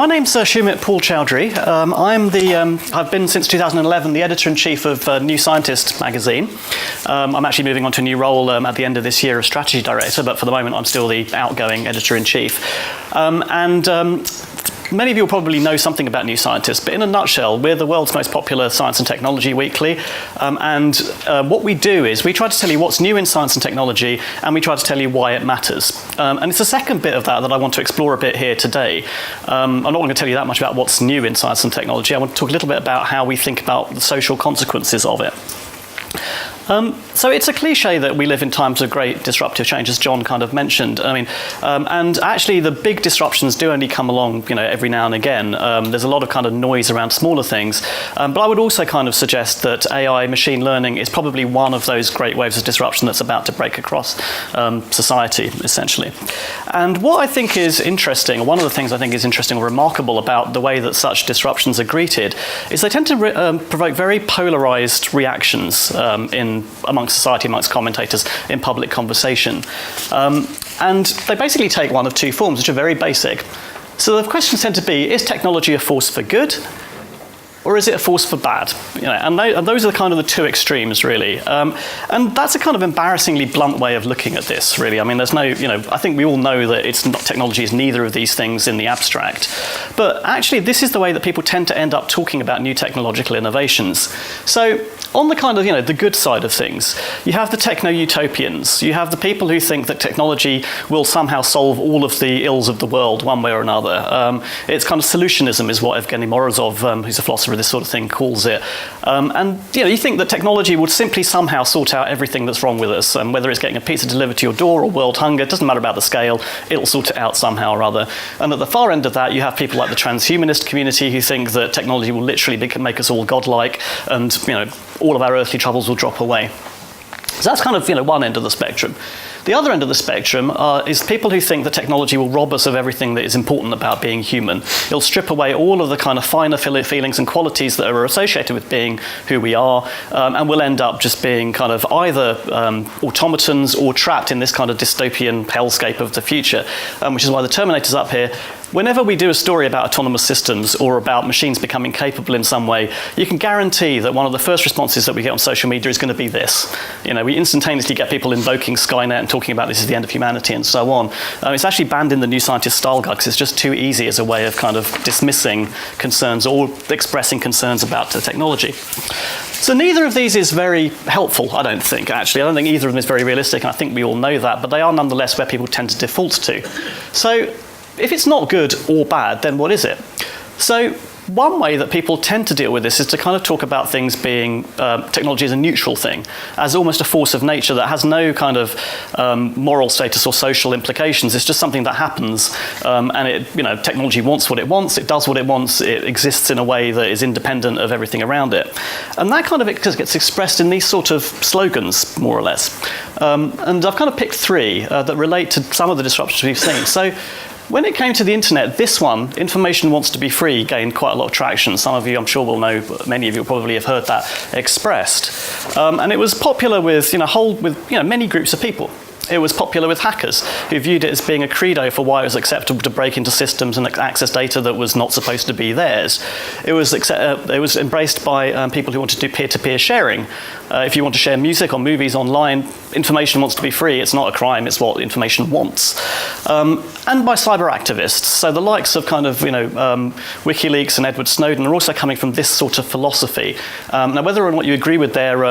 my name's Sumit Paul-Choudary. I've been since 2011 the editor-in-chief of New Scientist magazine. I'm actually moving on to a new role at the end of this year as strategy director, but for the moment I'm still the outgoing editor-in-chief. Many of you will probably know something about New Scientist, but in a nutshell, we're the world's most popular science and technology weekly. What we do is we try to tell you what's new in science and technology, and we try to tell you why it matters. And it's the second bit of that I want to explore a bit here today. I'm not going to tell you that much about what's new in science and technology. I want to talk a little bit about how we think about the social consequences of it. So it's a cliche that we live in times of great disruptive change, as John kind of mentioned. And actually the big disruptions do only come along, every now and again. There's a lot of kind of noise around smaller things. But I would also kind of suggest that AI, machine learning, is probably one of those great waves of disruption that's about to break across society, essentially. And what I think is interesting, or one of the things I think is interesting or remarkable about the way that such disruptions are greeted, is they tend to provoke very polarised reactions amongst society, amongst commentators, in public conversation. And they basically take one of two forms, which are very basic. So the questions tend to be, is technology a force for good, or is it a force for bad? And those are kind of the two extremes, really. And that's a kind of embarrassingly blunt way of looking at this, really. There's no, I think we all know that technology is neither of these things in the abstract. But actually, this is the way that people tend to end up talking about new technological innovations. So on the kind of, the good side of things, you have the techno-utopians. You have the people who think that technology will somehow solve all of the ills of the world one way or another. It's kind of solutionism is what Evgeny Morozov, who's a philosopher of this sort of thing, calls it. You think that technology would simply somehow sort out everything that's wrong with us, whether it's getting a pizza delivered to your door or world hunger, it doesn't matter about the scale, it'll sort it out somehow or other. And at the far end of that, you have people like the transhumanist community who think that technology will literally make us all godlike, and all of our earthly troubles will drop away. So that's kind of one end of the spectrum. The other end of the spectrum is people who think that technology will rob us of everything that is important about being human. It'll strip away all of the kind of finer feelings and qualities that are associated with being who we are, and we'll end up just being kind of either automatons or trapped in this kind of dystopian hellscape of the future, which is why the Terminator's up here. Whenever we do a story about autonomous systems or about machines becoming capable in some way, you can guarantee that one of the first responses that we get on social media is going to be this. We instantaneously get people invoking Skynet and talking about this is the end of humanity and so on. It's actually banned in the New Scientist style guide because it's just too easy as a way of kind of dismissing concerns or expressing concerns about the technology. So neither of these is very helpful, I don't think, actually. I don't think either of them is very realistic, and I think we all know that, but they are nonetheless where people tend to default to. So if it's not good or bad, then what is it? So one way that people tend to deal with this is to kind of talk about things being, technology as a neutral thing, as almost a force of nature that has no kind of moral status or social implications. It's just something that happens, and technology wants what it wants, it does what it wants, it exists in a way that is independent of everything around it. And that kind of gets expressed in these sort of slogans, more or less. And I've kind of picked three that relate to some of the disruptions we've seen. So when it came to the internet, this one, information wants to be free, gained quite a lot of traction. Some of you, I'm sure, will know, but many of you probably have heard that expressed. And it was popular with, many groups of people. It was popular with hackers who viewed it as being a credo for why it was acceptable to break into systems and access data that was not supposed to be theirs. It was embraced by people who wanted to do peer-to-peer sharing. If you want to share music or movies online, information wants to be free. It's not a crime. It's what information wants. And by cyber activists. So the likes of kind of, WikiLeaks and Edward Snowden are also coming from this sort of philosophy. Now, whether or not you agree with their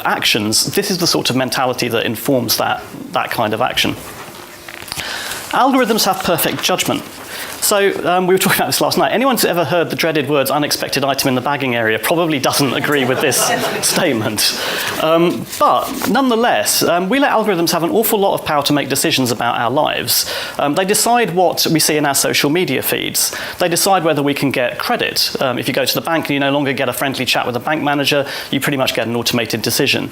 actions, this is the sort of mentality that informs that kind of action. Algorithms have perfect judgment. So we were talking about this last night. Anyone who's ever heard the dreaded words unexpected item in the bagging area probably doesn't agree with this statement. But nonetheless, we let algorithms have an awful lot of power to make decisions about our lives. They decide what we see in our social media feeds. They decide whether we can get credit. If you go to the bank and you no longer get a friendly chat with a bank manager, you pretty much get an automated decision.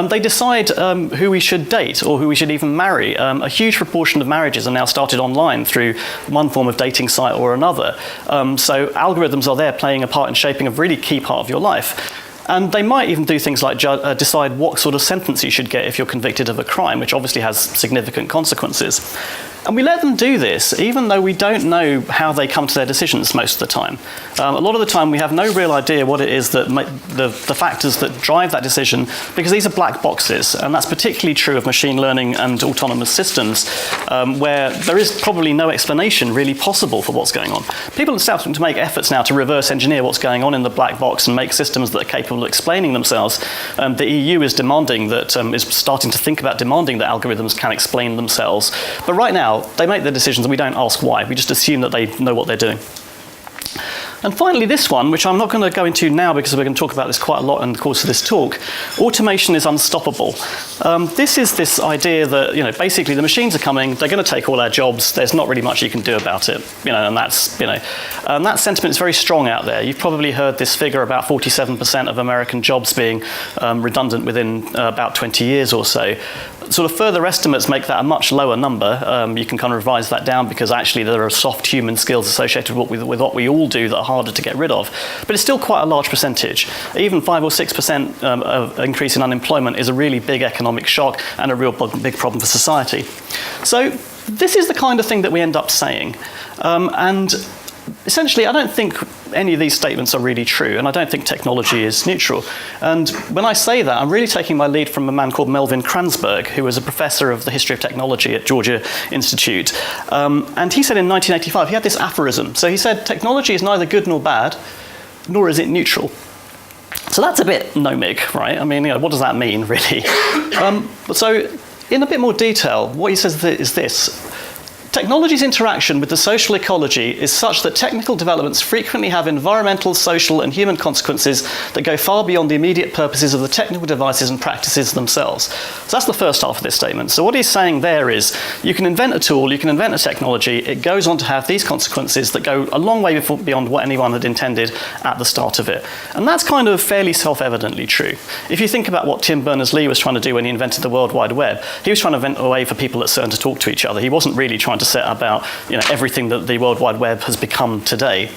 They decide who we should date or who we should even marry. A huge proportion of marriages are now started online through one form of dating site or another. So algorithms are there playing a part in shaping a really key part of your life. And they might even do things like decide what sort of sentence you should get if you're convicted of a crime, which obviously has significant consequences. And we let them do this, even though we don't know how they come to their decisions most of the time. A lot of the time, we have no real idea what it is that the factors that drive that decision, because these are black boxes, and that's particularly true of machine learning and autonomous systems, where there is probably no explanation really possible for what's going on. People are starting to make efforts now to reverse engineer what's going on in the black box and make systems that are capable of explaining themselves. The EU is demanding that, is starting to think about demanding that algorithms can explain themselves. But right now, they make their decisions and we don't ask why. We just assume that they know what they're doing. And finally, this one, which I'm not going to go into now because we're going to talk about this quite a lot in the course of this talk. Automation is unstoppable. This is this idea that, basically the machines are coming, they're going to take all our jobs, there's not really much you can do about it. And that's, and that sentiment is very strong out there. You've probably heard this figure about 47% of American jobs being redundant within about 20 years or so. Sort of further estimates make that a much lower number. You can kind of revise that down because actually there are soft human skills associated with what we all do that are harder to get rid of. But it's still quite a large percentage. Even 5 or 6% of increase in unemployment is a really big economic shock and a real big problem for society. So this is the kind of thing that we end up saying. And essentially, I don't think any of these statements are really true, and I don't think technology is neutral. And when I say that, I'm really taking my lead from a man called Melvin Kranzberg, who was a professor of the history of technology at Georgia Institute. And he said in 1985, he had this aphorism. So he said, technology is neither good nor bad, nor is it neutral. So that's a bit gnomic, right? I mean, what does that mean, really? So in a bit more detail, what he says is this. Technology's interaction with the social ecology is such that technical developments frequently have environmental, social, and human consequences that go far beyond the immediate purposes of the technical devices and practices themselves. So that's the first half of this statement. So what he's saying there is, you can invent a tool, you can invent a technology, it goes on to have these consequences that go a long way beyond what anyone had intended at the start of it. And that's kind of fairly self-evidently true. If you think about what Tim Berners-Lee was trying to do when he invented the World Wide Web, he was trying to invent a way for people at CERN to talk to each other. He wasn't really trying to set about everything that the World Wide Web has become today.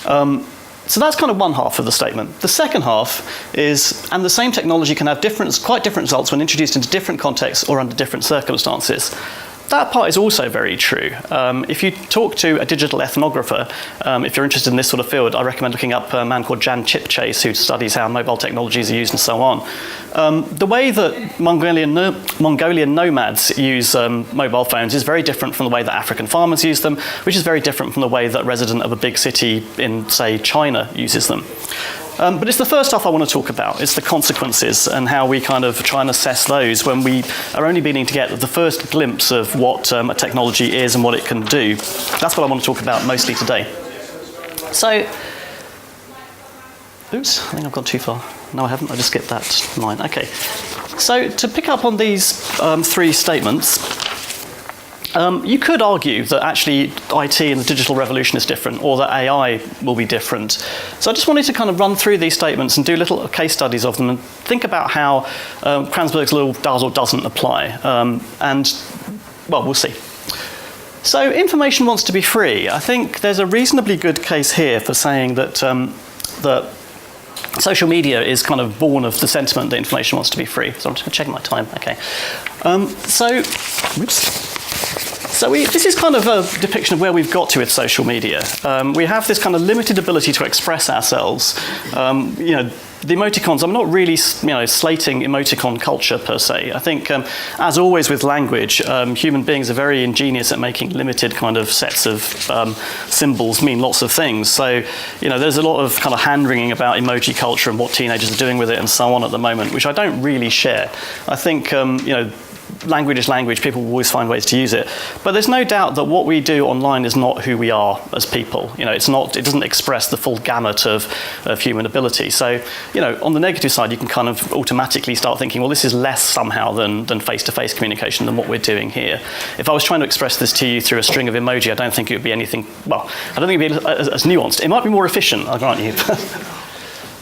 So that's kind of one half of the statement. The second half is, and the same technology can have quite different results when introduced into different contexts or under different circumstances. That part is also very true. If you talk to a digital ethnographer, if you're interested in this sort of field, I recommend looking up a man called Jan Chipchase, who studies how mobile technologies are used and so on. The way that Mongolian nomads use mobile phones is very different from the way that African farmers use them, which is very different from the way that a resident of a big city in, say, China uses them. But it's the first half I want to talk about. It's the consequences and how we kind of try and assess those when we are only beginning to get the first glimpse of what a technology is and what it can do. That's what I want to talk about mostly today. So, oops, I think I've gone too far. No, I haven't. I just skipped that line. Okay. So to pick up on these three statements, you could argue that actually IT and the digital revolution is different, or that AI will be different. So I just wanted to kind of run through these statements and do little case studies of them and think about how Kranzberg's law does or doesn't apply. Well, we'll see. So information wants to be free. I think there's a reasonably good case here for saying that that social media is kind of born of the sentiment that information wants to be free. So I'm just checking my time. Okay. So this is kind of a depiction of where we've got to with social media. We have this kind of limited ability to express ourselves. The emoticons, I'm not really slating emoticon culture per se. I think, as always with language, human beings are very ingenious at making limited kind of sets of symbols mean lots of things. So, there's a lot of kind of hand-wringing about emoji culture and what teenagers are doing with it and so on at the moment, which I don't really share. I think, language is language, people will always find ways to use it. But there's no doubt that what we do online is not who we are as people. It doesn't express the full gamut of human ability. So, on the negative side, you can kind of automatically start thinking, well, this is less somehow than face-to-face communication than what we're doing here. If I was trying to express this to you through a string of emoji, I don't think it would be anything, well, I don't think it would be as nuanced. It might be more efficient, I'll grant you.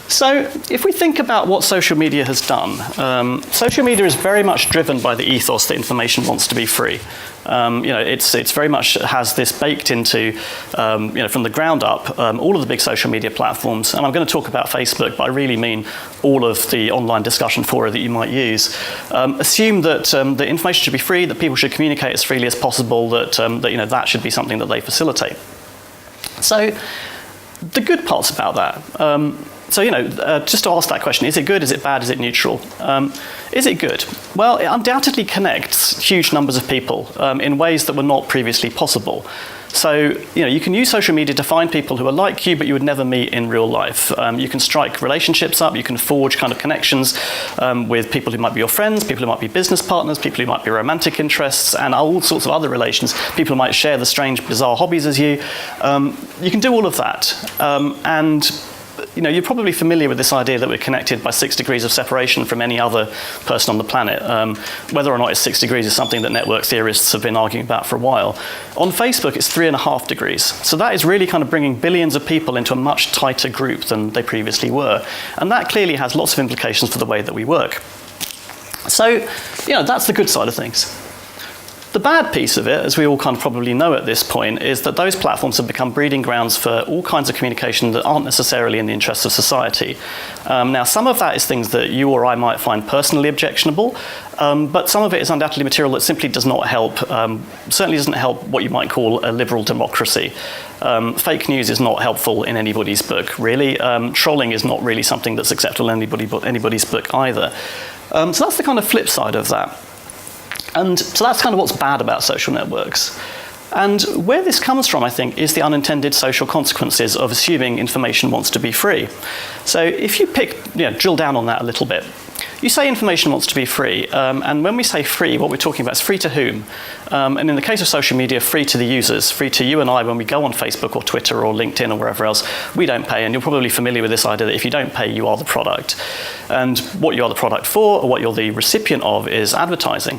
So if we think about what social media has done, social media is very much driven by the ethos that information wants to be free. It's very much has this baked into, from the ground up, all of the big social media platforms. And I'm going to talk about Facebook, but I really mean all of the online discussion fora that you might use. Assume that the information should be free, that people should communicate as freely as possible, that should be something that they facilitate. So the good parts about that. Just to ask that question, is it good, is it bad, is it neutral? Is it good? Well, it undoubtedly connects huge numbers of people in ways that were not previously possible. So, you can use social media to find people who are like you, but you would never meet in real life. You can strike relationships up, you can forge kind of connections with people who might be your friends, people who might be business partners, people who might be romantic interests, and all sorts of other relations. People who might share the strange, bizarre hobbies as you. You can do all of that. You're probably familiar with this idea that we're connected by 6 degrees of separation from any other person on the planet. Whether or not it's 6 degrees is something that network theorists have been arguing about for a while. On Facebook, it's 3.5 degrees. So that is really kind of bringing billions of people into a much tighter group than they previously were. And that clearly has lots of implications for the way that we work. So, that's the good side of things. The bad piece of it, as we all kind of probably know at this point, is that those platforms have become breeding grounds for all kinds of communication that aren't necessarily in the interests of society. Now, some of that is things that you or I might find personally objectionable, but some of it is undoubtedly material that simply does not help, certainly doesn't help what you might call a liberal democracy. Fake news is not helpful in anybody's book, really. Trolling is not really something that's acceptable in anybody's book either. So that's the kind of flip side of that. And so that's kind of what's bad about social networks. And where this comes from, I think, is the unintended social consequences of assuming information wants to be free. So if you drill down on that a little bit, you say information wants to be free, and when we say free, what we're talking about is free to whom? And in the case of social media, free to the users, free to you and I when we go on Facebook or Twitter or LinkedIn or wherever else, we don't pay. And you're probably familiar with this idea that if you don't pay, you are the product. And what you are the product for, or what you're the recipient of, is advertising.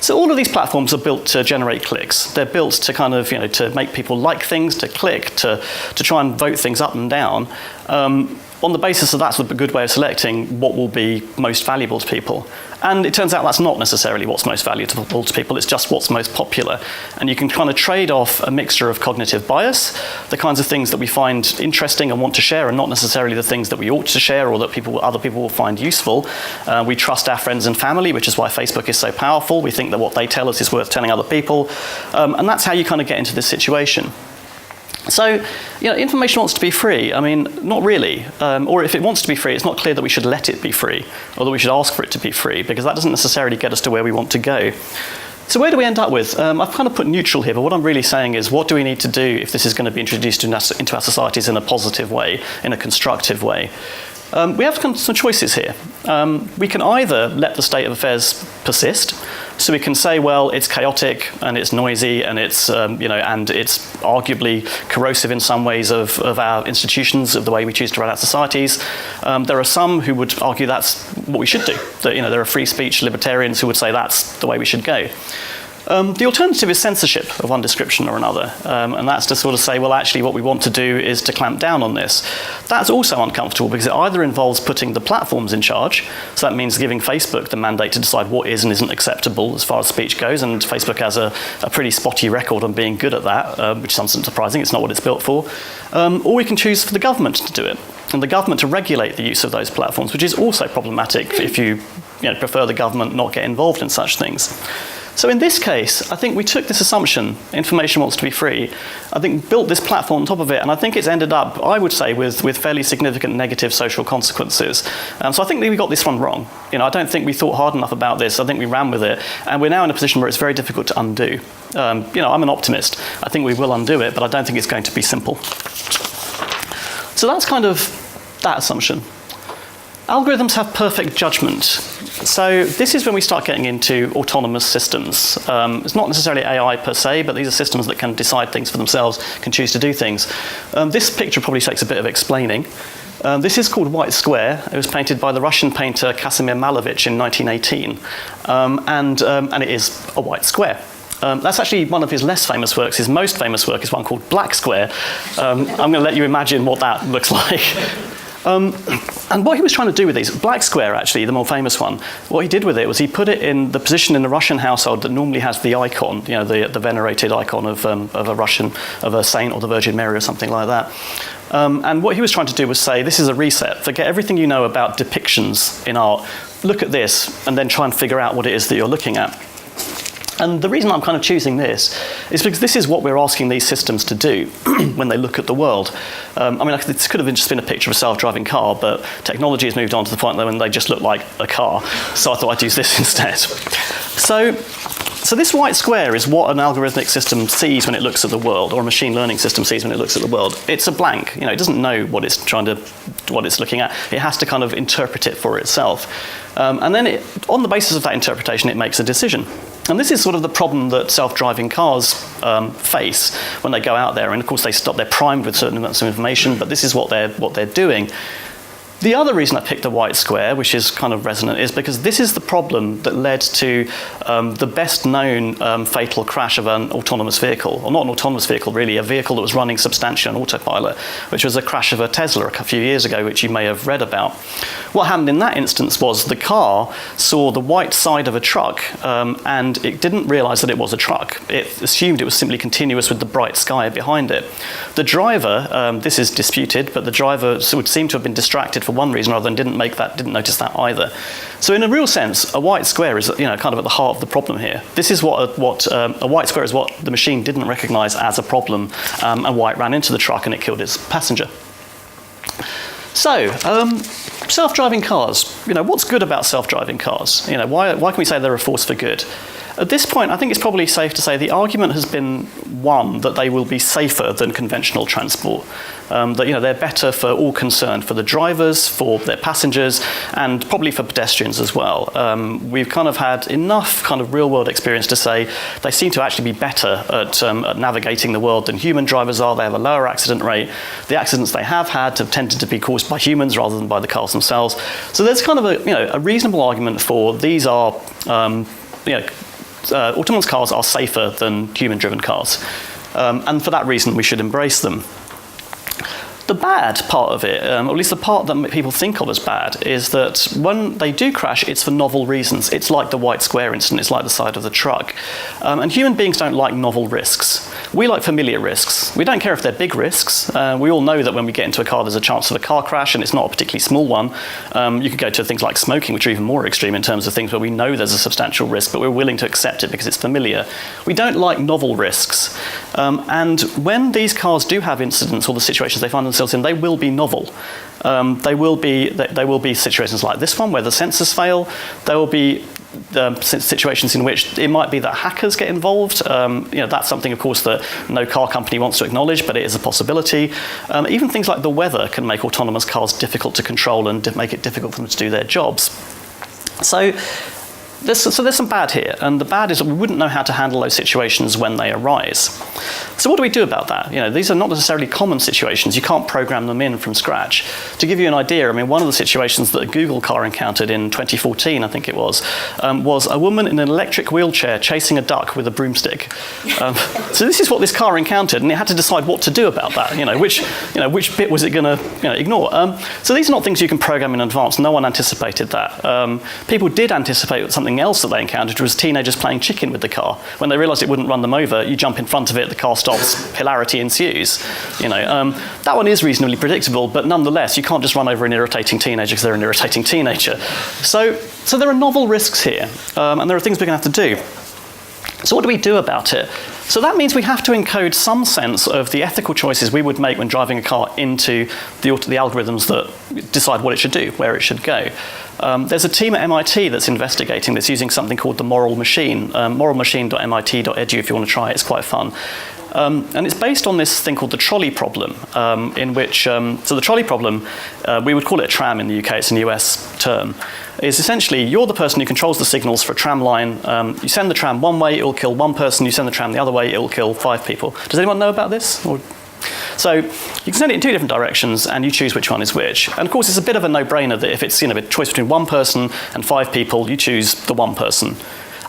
So all of these platforms are built to generate clicks. They're built to kind of, to make people like things, to click, to try and vote things up and down. On the basis of that's a good way of selecting what will be most valuable to people. And it turns out that's not necessarily what's most valuable to people, it's just what's most popular. And you can kind of trade off a mixture of cognitive bias, the kinds of things that we find interesting and want to share, and not necessarily the things that we ought to share or that other people will find useful. We trust our friends and family, which is why Facebook is so powerful. We think that what they tell us is worth telling other people. And that's how you kind of get into this situation. So, information wants to be free. I mean, not really. Or if it wants to be free, it's not clear that we should let it be free, or that we should ask for it to be free, because that doesn't necessarily get us to where we want to go. So where do we end up with? I've kind of put neutral here, but what I'm really saying is, what do we need to do if this is going to be introduced into our societies in a positive way, in a constructive way? We have some choices here. We can either let the state of affairs persist, so we can say, well, it's chaotic and it's noisy and it's and it's arguably corrosive in some ways of our institutions, of the way we choose to run our societies. There are some who would argue that's what we should do. That there are free speech libertarians who would say that's the way we should go. The alternative is censorship of one description or another, and that's to sort of say, well, actually what we want to do is to clamp down on this. That's also uncomfortable because it either involves putting the platforms in charge, so that means giving Facebook the mandate to decide what is and isn't acceptable as far as speech goes, and Facebook has a pretty spotty record on being good at that, which is unsurprising, it's not what it's built for. Or we can choose for the government to do it, and the government to regulate the use of those platforms, which is also problematic if you prefer the government not get involved in such things. So in this case, I think we took this assumption, information wants to be free, I think built this platform on top of it, and I think it's ended up, I would say, with fairly significant negative social consequences. So I think we got this one wrong. I don't think we thought hard enough about this. I think we ran with it, and we're now in a position where it's very difficult to undo. I'm an optimist. I think we will undo it, but I don't think it's going to be simple. So that's kind of that assumption. Algorithms have perfect judgment. So this is when we start getting into autonomous systems. It's not necessarily AI per se, but these are systems that can decide things for themselves, can choose to do things. This picture probably takes a bit of explaining. This is called White Square. It was painted by the Russian painter Kasimir Malevich in 1918. And it is a white square. That's actually one of his less famous works. His most famous work is one called Black Square. I'm going to let you imagine what that looks like. And what he was trying to do with these, Black Square actually, the more famous one, what he did with it was he put it in the position in the Russian household that normally has the icon, the venerated icon of a saint or the Virgin Mary or something like that. And what he was trying to do was say, this is a reset. Forget everything you know about depictions in art. Look at this and then try and figure out what it is that you're looking at. And the reason I'm kind of choosing this is because this is what we're asking these systems to do when they look at the world. This could have just been a picture of a self-driving car, but technology has moved on to the point when they just look like a car. So I thought I'd use this instead. So this white square is what an algorithmic system sees when it looks at the world, or a machine learning system sees when it looks at the world. It's a blank. It doesn't know what it's looking at. It has to kind of interpret it for itself. And then on the basis of that interpretation, it makes a decision. And this is sort of the problem that self-driving cars face when they go out there. And of course, they're primed with certain amounts of information, but this is what they're doing. The other reason I picked the white square, which is kind of resonant, is because this is the problem that led to the best known fatal crash of an autonomous vehicle, or not an autonomous vehicle really, a vehicle that was running substantially on autopilot, which was a crash of a Tesla a few years ago, which you may have read about. What happened in that instance was the car saw the white side of a truck and it didn't realise that it was a truck. It assumed it was simply continuous with the bright sky behind it. The driver, this is disputed, but the driver would seem to have been distracted for one reason or other and didn't notice that either. So in a real sense, a white square is kind of at the heart of the problem here. This is what a white square is what the machine didn't recognise as a problem, and why it ran into the truck and it killed its passenger. So, self-driving cars. What's good about self-driving cars? Why can we say they're a force for good? At this point, I think it's probably safe to say the argument has been won that they will be safer than conventional transport. That they're better for all concerned, for the drivers, for their passengers, and probably for pedestrians as well. We've kind of had enough kind of real-world experience to say they seem to actually be better at navigating the world than human drivers are. They have a lower accident rate. The accidents they have had have tended to be caused by humans rather than by the cars themselves. So there's kind of a reasonable argument for these are autonomous cars are safer than human-driven cars. And for that reason, we should embrace them. The bad part of it, or at least the part that people think of as bad, is that when they do crash, it's for novel reasons. It's like the white square incident, it's like the side of the truck. And human beings don't like novel risks. We like familiar risks. We don't care if they're big risks. We all know that when we get into a car, there's a chance of a car crash, and it's not a particularly small one. You could go to things like smoking, which are even more extreme in terms of things where we know there's a substantial risk, but we're willing to accept it because it's familiar. We don't like novel risks. And when these cars do have incidents or the situations they find themselves in, they will be novel. They will be situations like this one where the sensors fail. There will be situations in which it might be that hackers get involved. That's something, of course, that no car company wants to acknowledge, but it is a possibility. Even things like the weather can make autonomous cars difficult to control and make it difficult for them to do their jobs. So there's some bad here, and the bad is that we wouldn't know how to handle those situations when they arise. So what do we do about that? These are not necessarily common situations. You can't program them in from scratch. To give you an idea, one of the situations that a Google car encountered in 2014, I think it was a woman in an electric wheelchair chasing a duck with a broomstick. So this is what this car encountered, and it had to decide what to do about that. Which bit was it going to ignore? So these are not things you can program in advance. No one anticipated that. People did anticipate something else that they encountered was teenagers playing chicken with the car. When they realised it wouldn't run them over, you jump in front of it, the car stops, hilarity ensues. That one is reasonably predictable, but nonetheless, you can't just run over an irritating teenager because they're an irritating teenager. So there are novel risks here, and there are things we're going to have to do. So what do we do about it? So that means we have to encode some sense of the ethical choices we would make when driving a car into the algorithms that decide what it should do, where it should go. There's a team at MIT that's investigating this using something called the moral machine, moralmachine.mit.edu if you want to try it, it's quite fun. And it's based on this thing called the trolley problem, in which, so the trolley problem, we would call it a tram in the UK, it's an US term, is essentially you're the person who controls the signals for a tram line. You send the tram one way, it'll kill one person. You send the tram the other way, it'll kill 5 people. Does anyone know about this? So you can send it in 2 different directions, and you choose which one is which. And of course, it's a bit of a no-brainer that if it's a choice between 1 person and 5 people, you choose the 1 person.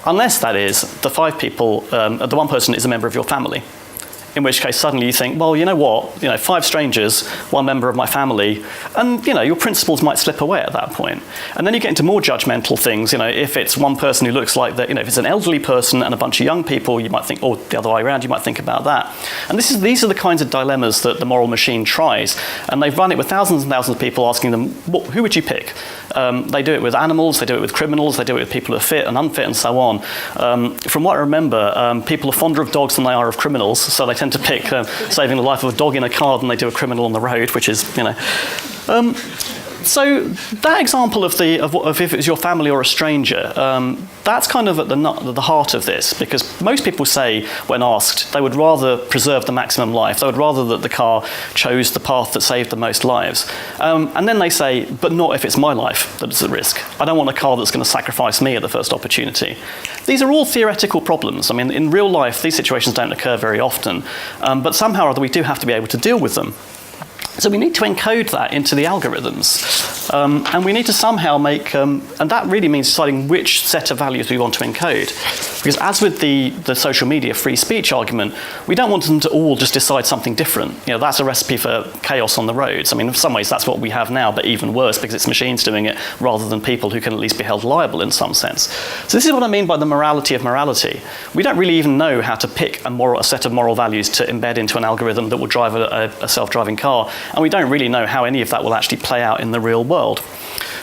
Unless, that is, the 5 people, the 1 person is a member of your family. in which case suddenly you think, well, you know what, 5 strangers, 1 member of my family, and your principles might slip away at that point. And then you get into more judgmental things. If it's one person who looks like that, if it's an elderly person and a bunch of young people, you might think, or the other way around, you might think about that. And these are the kinds of dilemmas that the moral machine tries, and they've run it with thousands and thousands of people asking them, who would you pick? They do it with animals, they do it with criminals, they do it with people who are fit and unfit and so on. From what I remember, people are fonder of dogs than they are of criminals, so they tend to pick saving the life of a dog in a car than they do a criminal on the road, which is, So that example of if it was your family or a stranger, that's kind of at the heart of this, because most people say, when asked, they would rather preserve the maximum life. They would rather that the car chose the path that saved the most lives. And then they say, but not if it's my life that is at risk. I don't want a car that's going to sacrifice me at the first opportunity. These are all theoretical problems. I mean, in real life, these situations don't occur very often, but somehow or other we do have to be able to deal with them. So we need to encode that into the algorithms. And we need to somehow make, and that really means deciding which set of values we want to encode. Because as with the social media free speech argument, we don't want them to all just decide something different. That's a recipe for chaos on the roads. I mean, in some ways that's what we have now, but even worse, because it's machines doing it rather than people who can at least be held liable in some sense. So this is what I mean by the morality of morality. We don't really even know how to pick a set of moral values to embed into an algorithm that will drive a self-driving car. And we don't really know how any of that will actually play out in the real world.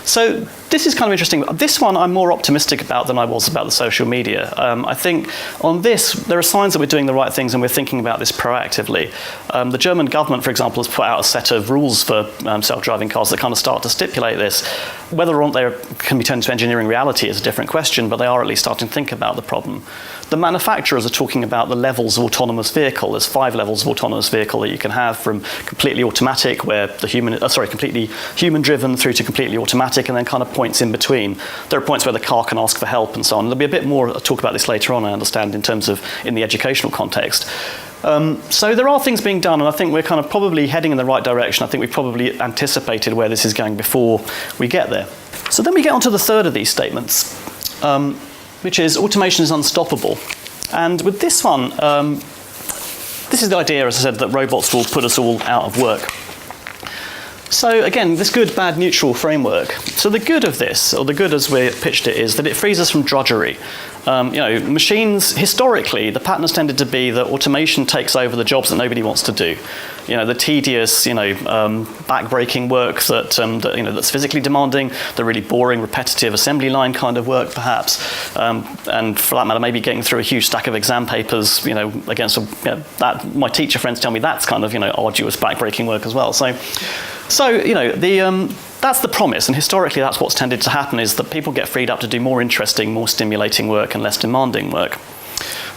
So this is kind of interesting. This one I'm more optimistic about than I was about the social media. I think on this, there are signs that we're doing the right things and we're thinking about this proactively. The German government, for example, has put out a set of rules for self-driving cars that kind of start to stipulate this. Whether or not they can be turned into engineering reality is a different question, but they are at least starting to think about the problem. The manufacturers are talking about the levels of autonomous vehicle. There's 5 levels of autonomous vehicle that you can have, from completely automatic, where completely human-driven, through to completely automatic, and then kind of points in between. There are points where the car can ask for help and so on. There'll be a bit more talk about this later on, I understand, in terms of in the educational context. So there are things being done, and I think we're kind of probably heading in the right direction. I think we've probably anticipated where this is going before we get there. So then we get on to the third of these statements, which is automation is unstoppable. And with this one, this is the idea, as I said, that robots will put us all out of work. So again, this good, bad, neutral framework. So the good of this, or the good as we pitched it, is that it frees us from drudgery. Machines, historically, the pattern has tended to be that automation takes over the jobs that nobody wants to do. The tedious, back-breaking work that's physically demanding, the really boring, repetitive assembly line kind of work, perhaps, and for that matter, maybe getting through a huge stack of exam papers, against that. My teacher friends tell me that's kind of arduous, back-breaking work as well. So that's the promise, and historically that's what's tended to happen, is that people get freed up to do more interesting, more stimulating work and less demanding work.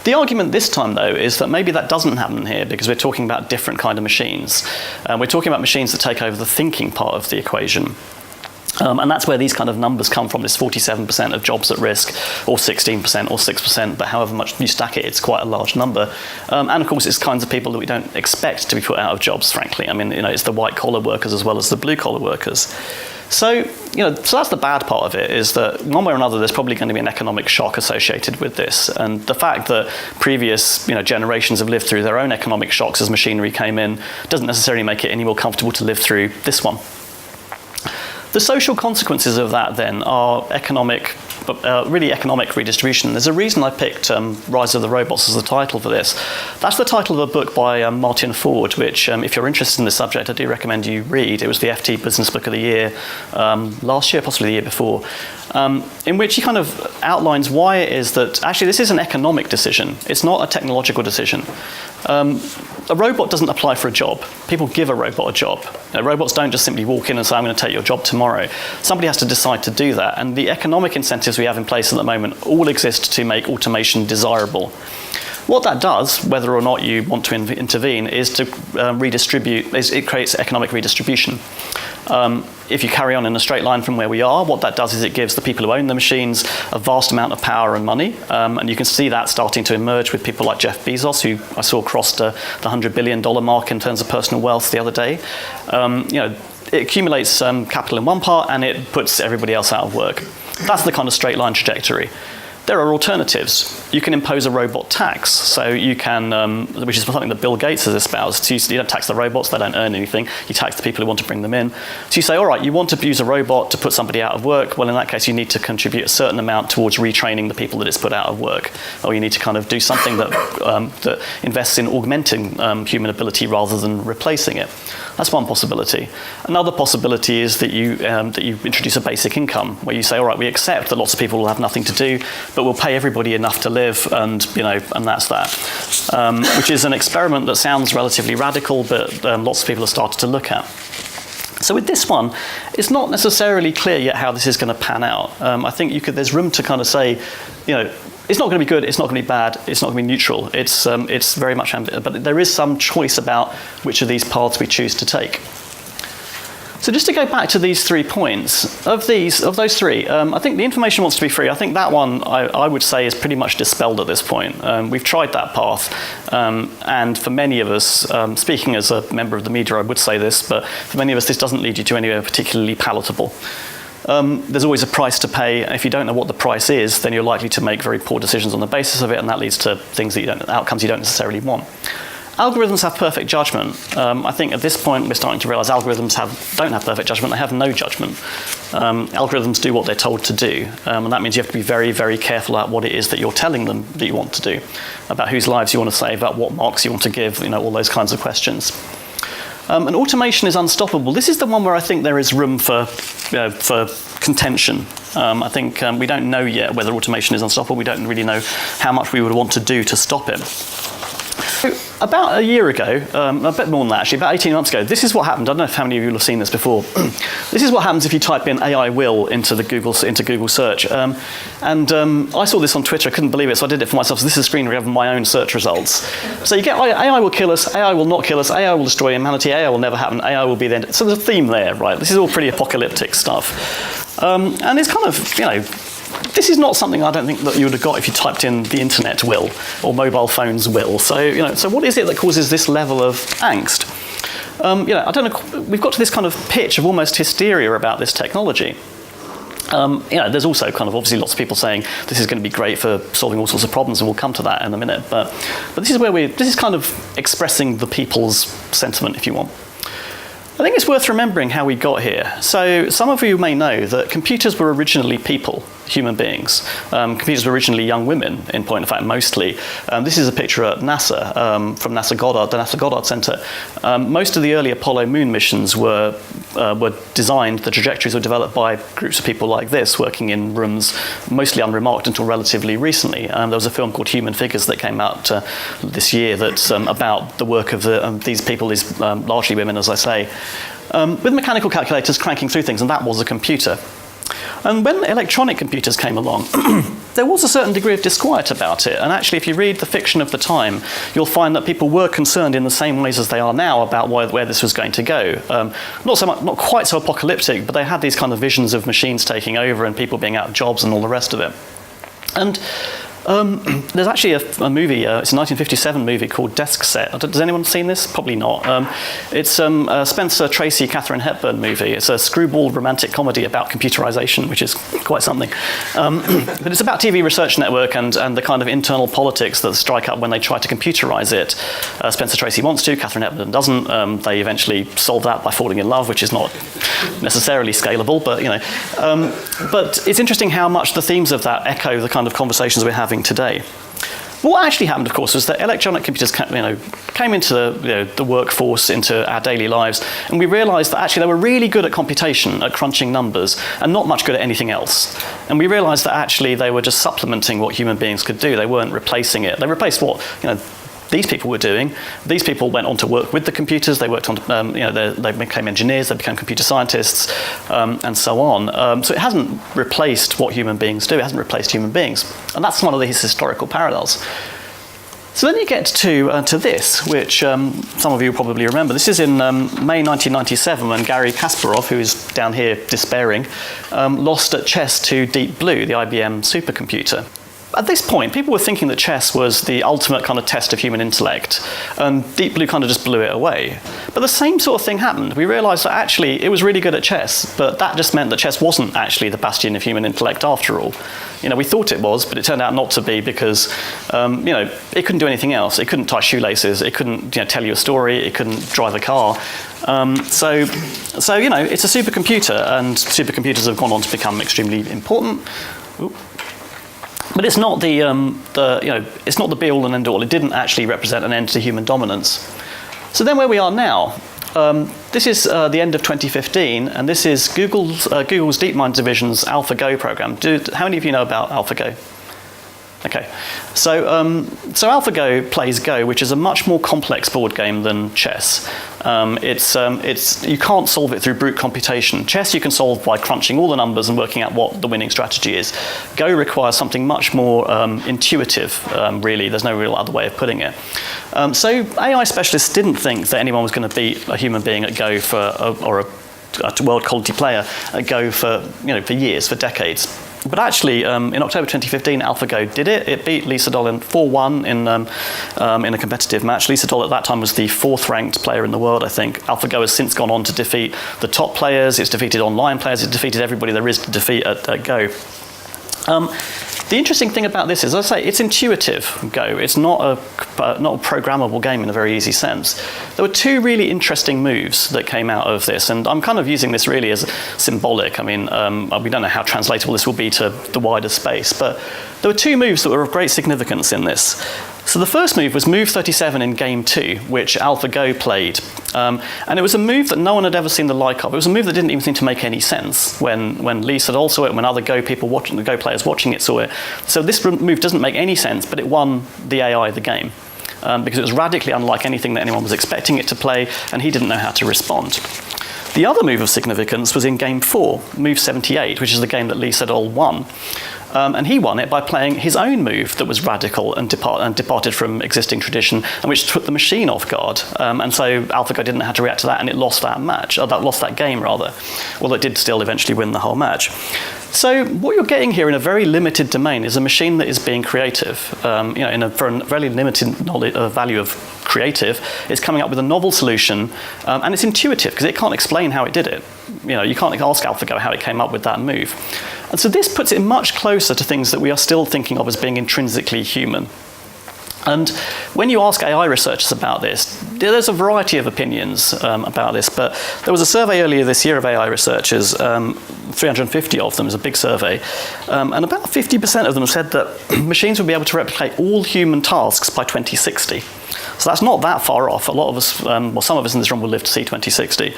The argument this time, though, is that maybe that doesn't happen here, because we're talking about different kind of machines. We're talking about machines that take over the thinking part of the equation. And that's where these kind of numbers come from, this 47% of jobs at risk, or 16%, or 6%, but however much you stack it, it's quite a large number. And of course, it's kinds of people that we don't expect to be put out of jobs, frankly. I mean, it's the white-collar workers as well as the blue-collar workers. So, so that's the bad part of it, is that one way or another, there's probably going to be an economic shock associated with this. And the fact that previous, generations have lived through their own economic shocks as machinery came in doesn't necessarily make it any more comfortable to live through this one. The social consequences of that, then, are really economic redistribution. There's a reason I picked Rise of the Robots as the title for this. That's the title of a book by Martin Ford, which, if you're interested in this subject, I do recommend you read. It was the FT Business Book of the Year last year, possibly the year before, in which he kind of outlines why it is that actually this is an economic decision. It's not a technological decision. A robot doesn't apply for a job. People give a robot a job. Robots don't just simply walk in and say, I'm going to take your job tomorrow. Somebody has to decide to do that. And the economic incentives we have in place at the moment all exist to make automation desirable. What that does, whether or not you want to intervene, is to redistribute. It creates economic redistribution. If you carry on in a straight line from where we are, what that does is it gives the people who own the machines a vast amount of power and money. And you can see that starting to emerge with people like Jeff Bezos, who I saw crossed the $100 billion mark in terms of personal wealth the other day. It accumulates capital in one part and it puts everybody else out of work. That's the kind of straight line trajectory. There are alternatives. You can impose a robot tax, so you can, which is something that Bill Gates has espoused. So you don't tax the robots, they don't earn anything. You tax the people who want to bring them in. So you say, all right, you want to use a robot to put somebody out of work. Well, in that case, you need to contribute a certain amount towards retraining the people that it's put out of work. Or you need to kind of do something that, that invests in augmenting human ability rather than replacing it. That's one possibility. Another possibility is that you introduce a basic income, where you say, all right, we accept that lots of people will have nothing to do, but we'll pay everybody enough to live, and that's that. Which is an experiment that sounds relatively radical, but lots of people have started to look at. So with this one, it's not necessarily clear yet how this is going to pan out. I think there's room to kind of say, it's not going to be good, it's not going to be bad, it's not going to be neutral. It's very much ambiguous, but there is some choice about which of these paths we choose to take. So just to go back to these 3 points, of those three, I think the information wants to be free. I think that one, I would say, is pretty much dispelled at this point. We've tried that path, and for many of us, speaking as a member of the media, I would say this, but for many of us, this doesn't lead you to anywhere particularly palatable. There's always a price to pay. If you don't know what the price is, then you're likely to make very poor decisions on the basis of it, and that leads to outcomes you don't necessarily want. Algorithms have perfect judgment. I think at this point we're starting to realize algorithms don't have perfect judgment, they have no judgment. Algorithms do what they're told to do, and that means you have to be very, very careful about what it is that you're telling them that you want to do, about whose lives you want to save, about what marks you want to give, all those kinds of questions. And automation is unstoppable. This is the one where I think there is room for contention. I think we don't know yet whether automation is unstoppable. We don't really know how much we would want to do to stop it. About a year ago, a bit more than that actually, about 18 months ago, this is what happened. I don't know if how many of you will have seen this before. This is what happens if you type in AI will into Google search. I saw this on Twitter, I couldn't believe it, so I did it for myself. So this is a screen grab of my own search results. So you get AI will kill us, AI will not kill us, AI will destroy humanity, AI will never happen, AI will be the end. So there's a theme there, right? This is all pretty apocalyptic stuff. And it's kind of, this is not something I don't think that you would have got if you typed in the internet will or mobile phones will. So, so what is it that causes this level of angst? I don't know. We've got to this kind of pitch of almost hysteria about this technology. There's also kind of obviously lots of people saying this is going to be great for solving all sorts of problems, and we'll come to that in a minute. But this is this is kind of expressing the people's sentiment, if you want. I think it's worth remembering how we got here. So some of you may know that computers were originally people, human beings. Computers were originally young women, in point of fact, mostly. This is a picture at NASA, from the NASA Goddard Center. Most of the early Apollo moon missions were designed, the trajectories were developed by groups of people like this, working in rooms mostly unremarked until relatively recently. There was a film called Human Figures that came out this year that's about the work of these people, these largely women, as I say, with mechanical calculators cranking through things, and that was a computer. And when electronic computers came along, there was a certain degree of disquiet about it. And actually, if you read the fiction of the time, you'll find that people were concerned in the same ways as they are now about where this was going to go. Not quite so apocalyptic, but they had these kind of visions of machines taking over and people being out of jobs and all the rest of it. And there's actually a movie, it's a 1957 movie called Desk Set. Has anyone seen this? Probably not. It's a Spencer Tracy, Katharine Hepburn movie. It's a screwball romantic comedy about computerization, which is quite something. But it's about TV Research Network and the kind of internal politics that strike up when they try to computerize it. Spencer Tracy wants to, Katharine Hepburn doesn't. They eventually solve that by falling in love, which is not necessarily scalable, but But it's interesting how much the themes of that echo the kind of conversations we're having today. What actually happened, of course, was that electronic computers came into the workforce, into our daily lives, and we realised that actually they were really good at computation, at crunching numbers, and not much good at anything else. And we realised that actually they were just supplementing what human beings could do. They weren't replacing it. They replaced what these people were doing. These people went on to work with the computers. They worked on, they became engineers. They became computer scientists, and so on. So it hasn't replaced what human beings do. It hasn't replaced human beings, and that's one of these historical parallels. So then you get to this, which some of you probably remember. This is in May 1997 when Garry Kasparov, who is down here despairing, lost at chess to Deep Blue, the IBM supercomputer. At this point, people were thinking that chess was the ultimate kind of test of human intellect, and Deep Blue kind of just blew it away. But the same sort of thing happened. We realised that actually it was really good at chess, but that just meant that chess wasn't actually the bastion of human intellect after all. We thought it was, but it turned out not to be because, it couldn't do anything else. It couldn't tie shoelaces. It couldn't, tell you a story. It couldn't drive a car. So it's a supercomputer, and supercomputers have gone on to become extremely important. Ooh. But it's not it's not the be all and end all. It didn't actually represent an end to human dominance. So then where we are now, this is the end of 2015, and this is Google's DeepMind division's Alphago program. How many of you know about Alphago? Okay, so Alphago plays Go, which is a much more complex board game than chess. You can't solve it through brute computation. Chess you can solve by crunching all the numbers and working out what the winning strategy is. Go requires something much more intuitive, really. There's no real other way of putting it. So AI specialists didn't think that anyone was going to beat a human being at Go or a world quality player at Go for years, for decades. But actually, in October 2015, Alphago did it. It beat Lee Sedol in 4-1 in a competitive match. Lee Sedol at that time was the 4th-ranked player in the world, I think. Alphago has since gone on to defeat the top players. It's defeated online players. It's defeated everybody there is to defeat at Go. The interesting thing about this is, as I say, it's intuitive, Go. It's not a programmable game in a very easy sense. There were 2 really interesting moves that came out of this, and I'm kind of using this really as symbolic. I mean, we don't know how translatable this will be to the wider space, but there were 2 moves that were of great significance in this. So the first move was move 37 in game 2, which AlphaGo played. And it was a move that no one had ever seen the like of. It was a move that didn't even seem to make any sense when Lee Sedol saw it, when other Go players watching it saw it. So this move doesn't make any sense, but it won the AI the game. Because it was radically unlike anything that anyone was expecting it to play, and he didn't know how to respond. The other move of significance was in game 4, move 78, which is the game that Lee Sedol won. And he won it by playing his own move that was radical and departed from existing tradition, and which took the machine off guard. And so AlphaGo didn't know how to react to that, and it lost that game rather. Although it did still eventually win the whole match. So what you're getting here in a very limited domain is a machine that is being creative. For a very limited value of creative, it's coming up with a novel solution, and it's intuitive because it can't explain how it did it. You can't ask AlphaGo how it came up with that move. And so this puts it much closer to things that we are still thinking of as being intrinsically human. And when you ask AI researchers about this, there's a variety of opinions about this, but there was a survey earlier this year of AI researchers, 350 of them, is a big survey, and about 50% of them said that machines would be able to replicate all human tasks by 2060. So that's not that far off. A lot of us, some of us in this room will live to see 2060.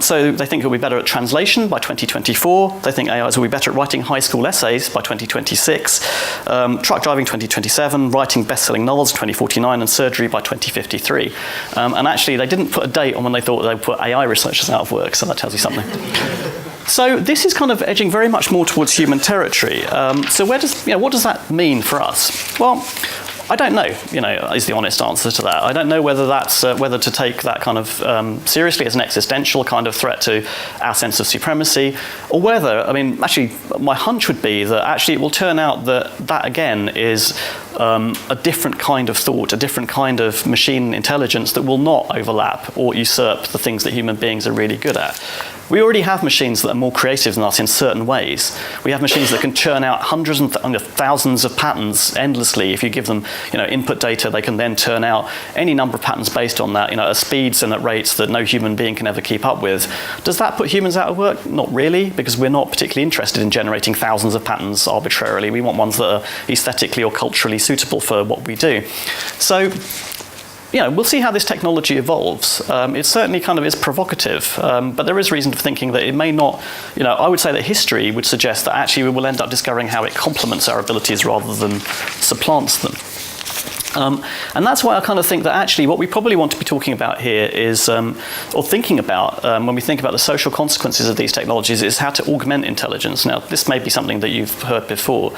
So they think it'll be better at translation by 2024. They think AIs will be better at writing high school essays by 2026, truck driving 2027, writing best-selling novels 2049, and surgery by 2053. And actually, they didn't put a date on when they thought they would put AI researchers out of work, so that tells you something. So this is kind of edging very much more towards human territory. So what does that mean for us? Well, I don't know, is the honest answer to that. I don't know whether that's whether to take that kind of seriously as an existential kind of threat to our sense of supremacy, or whether, actually, my hunch would be that actually it will turn out that again is a different kind of thought, a different kind of machine intelligence that will not overlap or usurp the things that human beings are really good at. We already have machines that are more creative than us in certain ways. We have machines that can churn out hundreds and thousands of patterns endlessly. If you give them, input data, they can then turn out any number of patterns based on that, at speeds and at rates that no human being can ever keep up with. Does that put humans out of work? Not really, because we're not particularly interested in generating thousands of patterns arbitrarily. We want ones that are aesthetically or culturally suitable for what we do. So, we'll see how this technology evolves. It certainly kind of is provocative, but there is reason for thinking that it may not, I would say that history would suggest that actually we will end up discovering how it complements our abilities rather than supplants them. And that's why I kind of think that actually what we probably want to be talking about here is, or thinking about when we think about the social consequences of these technologies, is how to augment intelligence. Now, this may be something that you've heard before.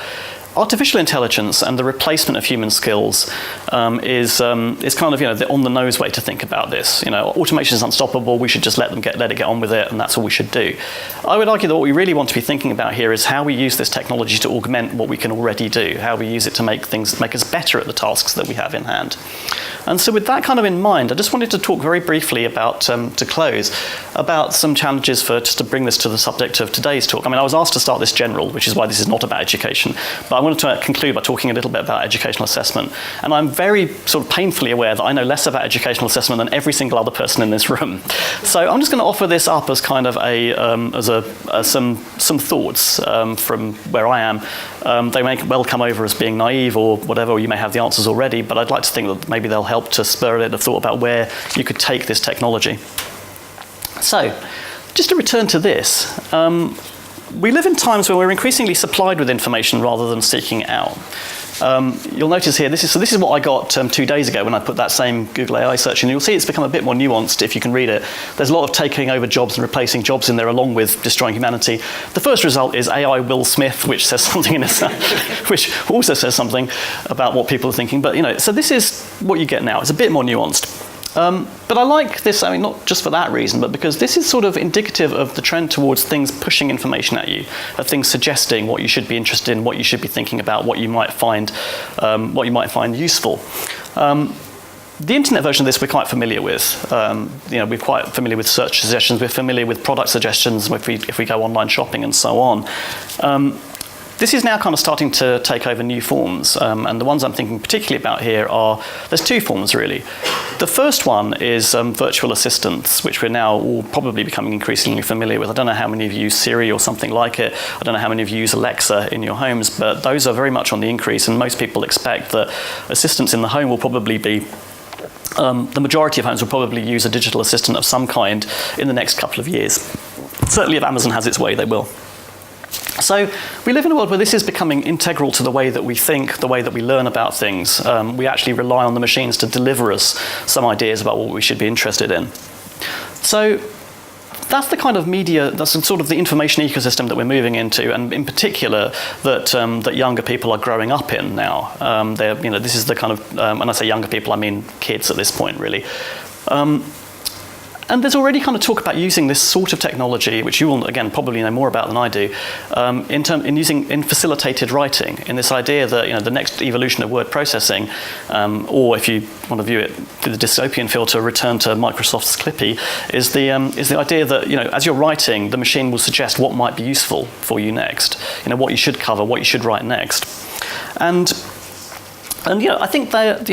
Artificial intelligence and the replacement of human skills is kind of the on-the-nose way to think about this. Automation is unstoppable. We should just let it get on with it, and that's all we should do. I would argue that what we really want to be thinking about here is how we use this technology to augment what we can already do. How we use it to make us better at the tasks that we have in hand. And so with that kind of in mind, I just wanted to talk very briefly about, to close, about some challenges just to bring this to the subject of today's talk. I mean, I was asked to start this general, which is why this is not about education, but I wanted to conclude by talking a little bit about educational assessment. And I'm very sort of painfully aware that I know less about educational assessment than every single other person in this room. So I'm just going to offer this up as kind of some thoughts from where I am. They may well come over as being naive or whatever, or you may have the answers already, but I'd like to think that maybe they'll help to spur a bit of thought about where you could take this technology. So, just to return to this, we live in times where we're increasingly supplied with information rather than seeking it out. You'll notice here, this is what I got 2 days ago when I put that same Google AI search in. You'll see it's become a bit more nuanced if you can read it. There's a lot of taking over jobs and replacing jobs in there along with destroying humanity. The first result is AI Will Smith, which says something in itself, which also says something about what people are thinking. But, so this is what you get now. It's a bit more nuanced. But I like this, I mean, not just for that reason, but because this is sort of indicative of the trend towards things pushing information at you, of things suggesting what you should be interested in, what you should be thinking about, what you might find useful. The internet version of this we're quite familiar with. We're quite familiar with search suggestions, we're familiar with product suggestions if we go online shopping and so on. This is now kind of starting to take over new forms, and the ones I'm thinking particularly about here there's two forms really. The first one is virtual assistants, which we're now all probably becoming increasingly familiar with. I don't know how many of you use Siri or something like it. I don't know how many of you use Alexa in your homes, but those are very much on the increase, and most people expect that assistants in the home will probably be the majority of homes will probably use a digital assistant of some kind in the next couple of years. Certainly if Amazon has its way, they will. So we live in a world where this is becoming integral to the way that we think, the way that we learn about things. We actually rely on the machines to deliver us some ideas about what we should be interested in. So that's the kind of media, that's sort of the information ecosystem that we're moving into, and in particular that younger people are growing up in now. This is the kind of, when I say younger people, I mean kids at this point, really. And there's already kind of talk about using this sort of technology, which you will, again, probably know more about than I do, in facilitated writing, in this idea that, the next evolution of word processing, or if you want to view it through the dystopian filter, return to Microsoft's Clippy, is the idea that, as you're writing, the machine will suggest what might be useful for you next, what you should cover, what you should write next. And I think that,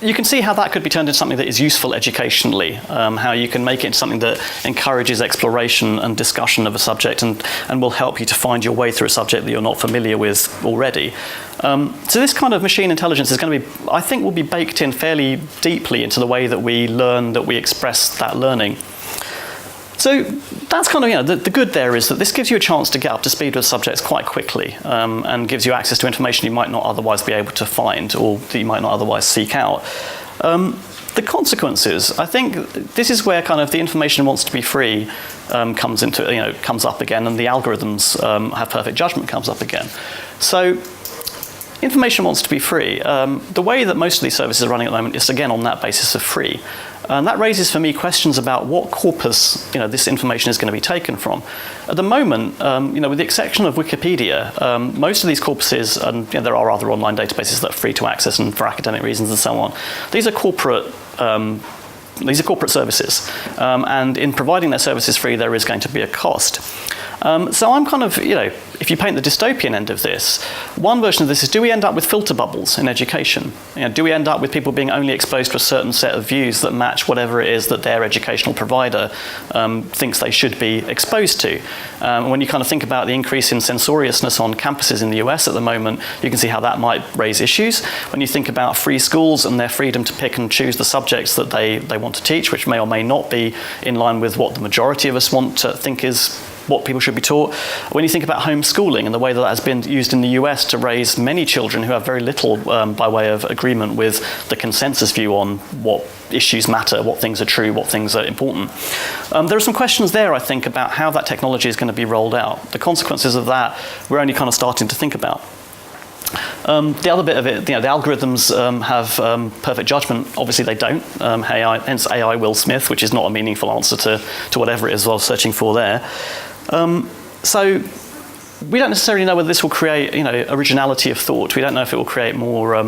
you can see how that could be turned into something that is useful educationally, how you can make it into something that encourages exploration and discussion of a subject and will help you to find your way through a subject that you're not familiar with already. So this kind of machine intelligence is going to be, I think, will be baked in fairly deeply into the way that we learn, that we express that learning. So that's kind of, the good there is that this gives you a chance to get up to speed with subjects quite quickly, and gives you access to information you might not otherwise be able to find or that you might not otherwise seek out. The consequences, I think this is where kind of the information wants to be free comes up again, and the algorithms have perfect judgment comes up again. So information wants to be free. The way that most of these services are running at the moment is, again, on that basis of free. And that raises for me questions about what corpus this information is going to be taken from. At the moment, with the exception of Wikipedia, most of these corpuses, and there are other online databases that are free to access and for academic reasons and so on, these are corporate services. And in providing their services free, there is going to be a cost. So I'm kind of, if you paint the dystopian end of this, one version of this is, do we end up with filter bubbles in education? Do we end up with people being only exposed to a certain set of views that match whatever it is that their educational provider thinks they should be exposed to? When you kind of think about the increase in censoriousness on campuses in the US at the moment, you can see how that might raise issues. When you think about free schools and their freedom to pick and choose the subjects that they want to teach, which may or may not be in line with what the majority of us want to think is what people should be taught. When you think about homeschooling and the way that has been used in the US to raise many children who have very little by way of agreement with the consensus view on what issues matter, what things are true, what things are important. There are some questions there, I think, about how that technology is going to be rolled out. The consequences of that we're only kind of starting to think about. The other bit of it, the algorithms have perfect judgment. Obviously, they don't. Hence AI Will Smith, which is not a meaningful answer to whatever it is I was searching for there. So we don't necessarily know whether this will create, originality of thought. We don't know if it will create whether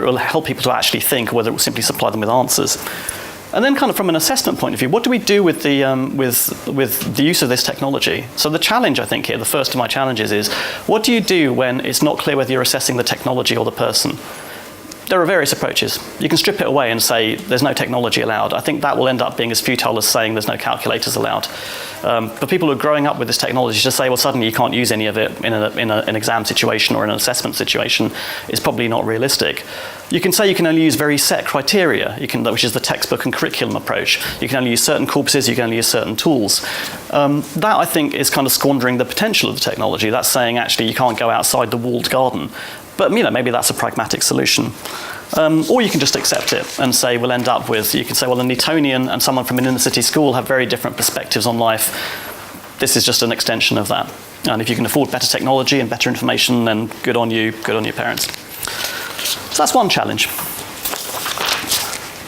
it will help people to actually think, or whether it will simply supply them with answers. And then, kind of from an assessment point of view, what do we do with the use of this technology? So the challenge, I think, here, the first of my challenges is, what do you do when it's not clear whether you're assessing the technology or the person? There are various approaches. You can strip it away and say there's no technology allowed. I think that will end up being as futile as saying there's no calculators allowed. For people who are growing up with this technology, to say, well, suddenly you can't use any of it in an exam situation or in an assessment situation is probably not realistic. You can say you can only use very set criteria, which is the textbook and curriculum approach. You can only use certain corpuses, you can only use certain tools. That, I think, is kind of squandering the potential of the technology. That's saying, actually, you can't go outside the walled garden. But maybe that's a pragmatic solution. Or you can just accept it and say we'll end up with, you can say, well, a Newtonian and someone from an inner city school have very different perspectives on life. This is just an extension of that. And if you can afford better technology and better information, then good on you, good on your parents. So that's one challenge.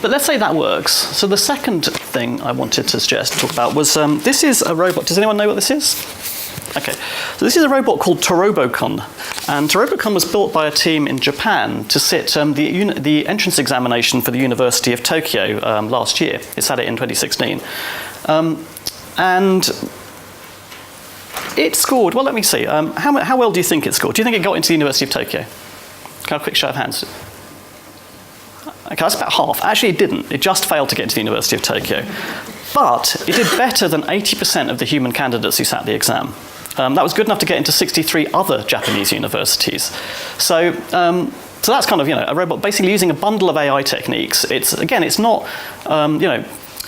But let's say that works. So the second thing I wanted to talk about was, this is a robot. Does anyone know what this is? Okay, so this is a robot called Torobocon, and Torobocon was built by a team in Japan to sit the entrance examination for the University of Tokyo last year. It sat it in 2016, and it scored. Well, let me see. How well do you think it scored? Do you think it got into the University of Tokyo? Can I have a quick show of hands? Okay, that's about half. Actually, it didn't. It just failed to get into the University of Tokyo, but it did better than 80% of the human candidates who sat the exam. That was good enough to get into 63 other Japanese universities. So that's kind of, a robot basically using a bundle of AI techniques. It's not,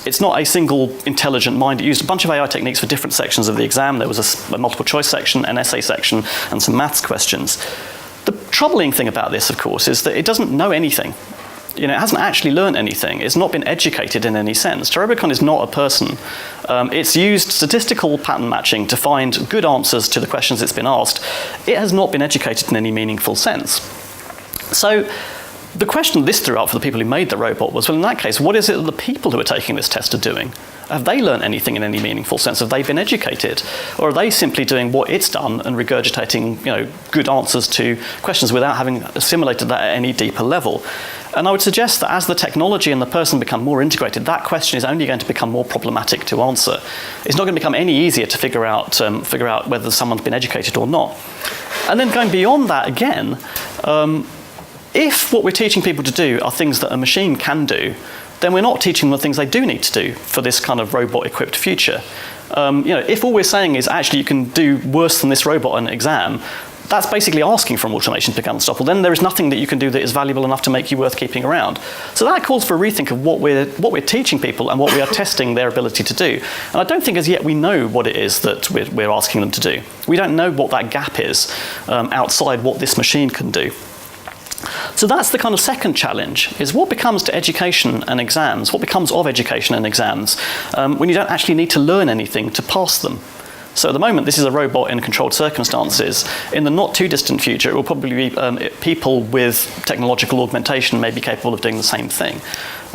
it's not a single intelligent mind. It used a bunch of AI techniques for different sections of the exam. There was a multiple choice section, an essay section, and some maths questions. The troubling thing about this, of course, is that it doesn't know anything. It hasn't actually learned anything. It's not been educated in any sense. Torobocon is not a person. It's used statistical pattern matching to find good answers to the questions it's been asked. It has not been educated in any meaningful sense. So the question this threw up for the people who made the robot was, well, in that case, what is it that the people who are taking this test are doing? Have they learned anything in any meaningful sense? Have they been educated? Or are they simply doing what it's done and regurgitating, good answers to questions without having assimilated that at any deeper level? And I would suggest that as the technology and the person become more integrated, that question is only going to become more problematic to answer. It's not going to become any easier to figure out whether someone's been educated or not. And then going beyond that again, if what we're teaching people to do are things that a machine can do, then we're not teaching them the things they do need to do for this kind of robot-equipped future. If all we're saying is actually you can do worse than this robot on an exam, that's basically asking for an automation to become unstoppable. Then there is nothing that you can do that is valuable enough to make you worth keeping around. So that calls for a rethink of what we're teaching people and what we are testing their ability to do. And I don't think as yet we know what it is that we're asking them to do. We don't know what that gap is outside what this machine can do. So that's the kind of second challenge, is what becomes to education and exams, what becomes of education and exams when you don't actually need to learn anything to pass them. So at the moment, this is a robot in controlled circumstances. In the not too distant future, it will probably be people with technological augmentation may be capable of doing the same thing.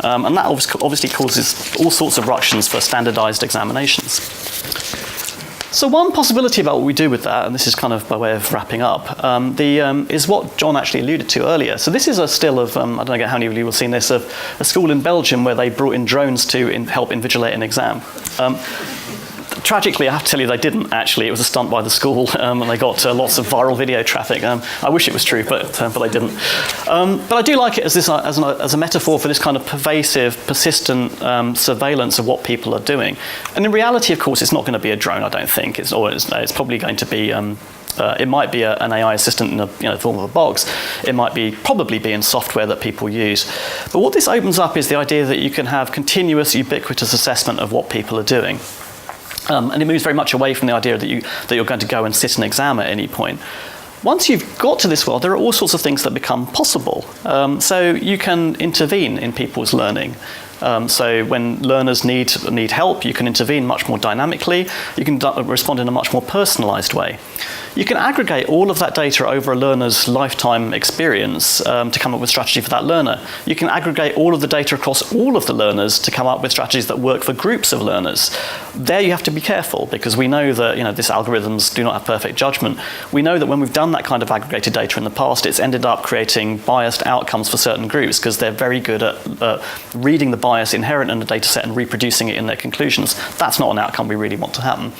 And that obviously causes all sorts of ructions for standardized examinations. So one possibility about what we do with that, and this is kind of by way of wrapping up, is what John actually alluded to earlier. So this is a still of, I don't know how many of you have seen this, of a school in Belgium where they brought in drones to help invigilate an exam. Tragically, I have to tell you, they didn't actually. It was a stunt by the school, and they got lots of viral video traffic. I wish it was true, but they didn't. But I do like it as a metaphor for this kind of pervasive, persistent surveillance of what people are doing. And in reality, of course, it's not going to be a drone. I don't think it's probably going to be. It might be an AI assistant in the form of a box. It might probably be in software that people use. But what this opens up is the idea that you can have continuous, ubiquitous assessment of what people are doing. And it moves very much away from the idea that you're going to go and sit an exam at any point. Once you've got to this world, there are all sorts of things that become possible. So you can intervene in people's learning. So when learners need help, you can intervene much more dynamically. You can respond in a much more personalized way. You can aggregate all of that data over a learner's lifetime experience to come up with strategy for that learner. You can aggregate all of the data across all of the learners to come up with strategies that work for groups of learners. There you have to be careful, because we know that these algorithms do not have perfect judgment. We know that when we've done that kind of aggregated data in the past, it's ended up creating biased outcomes for certain groups, because they're very good at reading the bias inherent in the data set and reproducing it in their conclusions. That's not an outcome we really want to happen.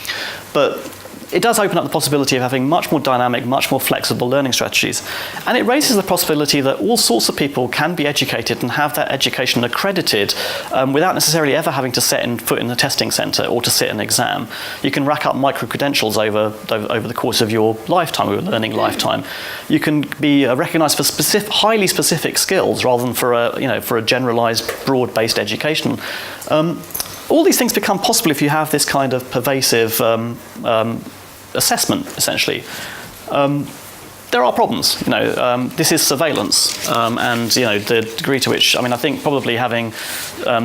But it does open up the possibility of having much more dynamic, much more flexible learning strategies. And it raises the possibility that all sorts of people can be educated and have that education accredited without necessarily ever having to set foot in the testing centre or to sit an exam. You can rack up micro-credentials over the course of your lifetime, or your learning lifetime. You can be recognised for highly specific skills rather than for a generalised, broad-based education. All these things become possible if you have this kind of pervasive assessment, essentially. There are problems. This is surveillance, and the degree to which, I think probably having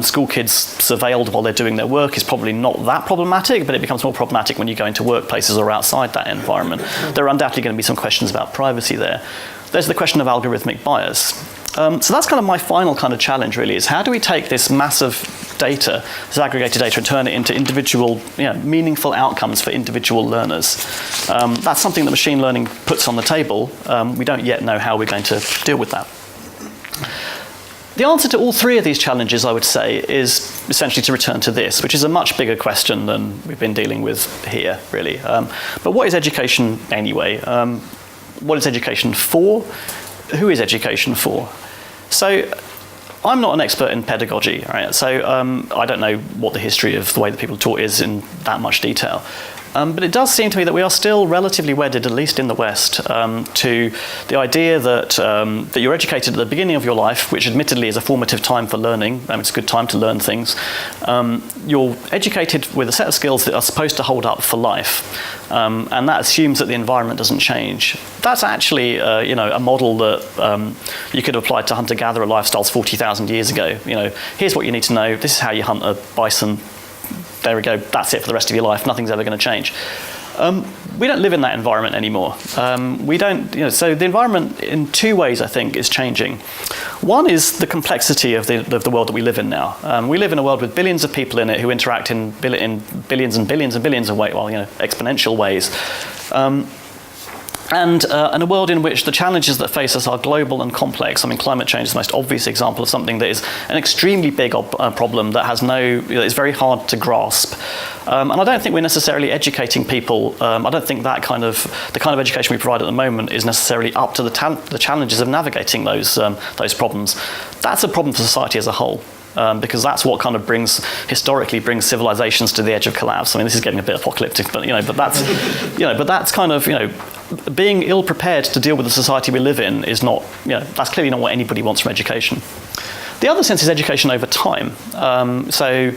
school kids surveilled while they're doing their work is probably not that problematic, but it becomes more problematic when you go into workplaces or outside that environment. There are undoubtedly going to be some questions about privacy there. There's the question of algorithmic bias. So that's kind of my final kind of challenge, really, is how do we take this massive data, this aggregated data, and turn it into individual, meaningful outcomes for individual learners? That's something that machine learning puts on the table. We don't yet know how we're going to deal with that. The answer to all three of these challenges, I would say, is essentially to return to this, which is a much bigger question than we've been dealing with here, really. But what is education anyway? What is education for? Who is education for? So I'm not an expert in pedagogy, right? So I don't know what the history of the way that people are taught is in that much detail. But it does seem to me that we are still relatively wedded, at least in the West, to the idea that that you're educated at the beginning of your life, which admittedly is a formative time for learning. It's a good time to learn things. You're educated with a set of skills that are supposed to hold up for life, and that assumes that the environment doesn't change. That's actually a model that you could apply to hunter-gatherer lifestyles 40,000 years ago. Here's what you need to know. This is how you hunt a bison. There we go, that's it for the rest of your life, nothing's ever going to change. We don't live in that environment anymore. So the environment in two ways, I think, is changing. One is the complexity of the world that we live in now. We live in a world with billions of people in it who interact in billions and billions and billions of ways, exponential ways. And a world in which the challenges that face us are global and complex. Climate change is the most obvious example of something that is an extremely big problem that has it's very hard to grasp. And I don't think we're necessarily educating people. I don't think the kind of education we provide at the moment is necessarily up to the challenges of navigating those problems. That's a problem for society as a whole. Because that's what kind of historically brings civilizations to the edge of collapse. This is getting a bit apocalyptic, but that's kind of, being ill prepared to deal with the society we live in is not, that's clearly not what anybody wants from education. The other sense is education over time. So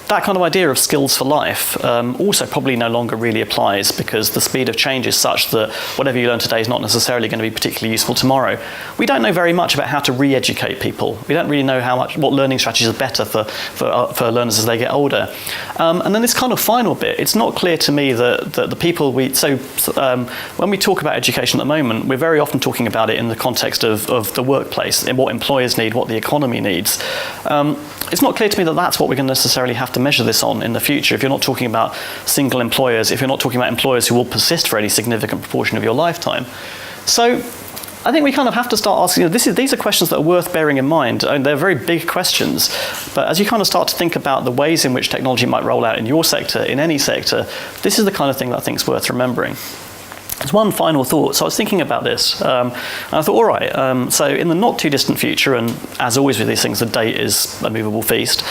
that kind of idea of skills for life also probably no longer really applies, because the speed of change is such that whatever you learn today is not necessarily going to be particularly useful tomorrow. We don't know very much about how to re-educate people. We don't really know what learning strategies are better for learners as they get older. And then this kind of final bit, it's not clear to me that the people when we talk about education at the moment, we're very often talking about it in the context of the workplace, in what employers need, what the economy needs. It's not clear to me that that's what we're going to necessarily have to measure this on in the future. If you're not talking about single employers, if you're not talking about employers who will persist for any significant proportion of your lifetime. So I think we kind of have to start asking, these are questions that are worth bearing in mind. They're very big questions, but as you kind of start to think about the ways in which technology might roll out in your sector, in any sector, this is the kind of thing that I think is worth remembering. There's one final thought. So I was thinking about this, and I thought, all right, so in the not too distant future, and as always with these things, the date is a movable feast,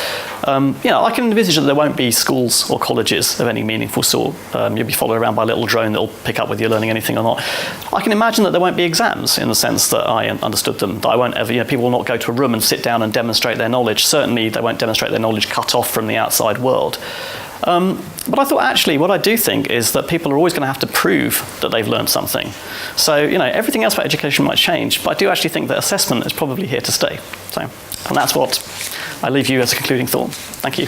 I can envisage that there won't be schools or colleges of any meaningful sort. You'll be followed around by a little drone that will pick up whether you're learning anything or not. I can imagine that there won't be exams in the sense that I understood them, that I won't ever, people will not go to a room and sit down and demonstrate their knowledge. Certainly they won't demonstrate their knowledge cut off from the outside world. But I thought, actually, what I do think is that people are always going to have to prove that they've learned something. So, everything else about education might change, but I do actually think that assessment is probably here to stay. And that's what I leave you as a concluding thought. Thank you.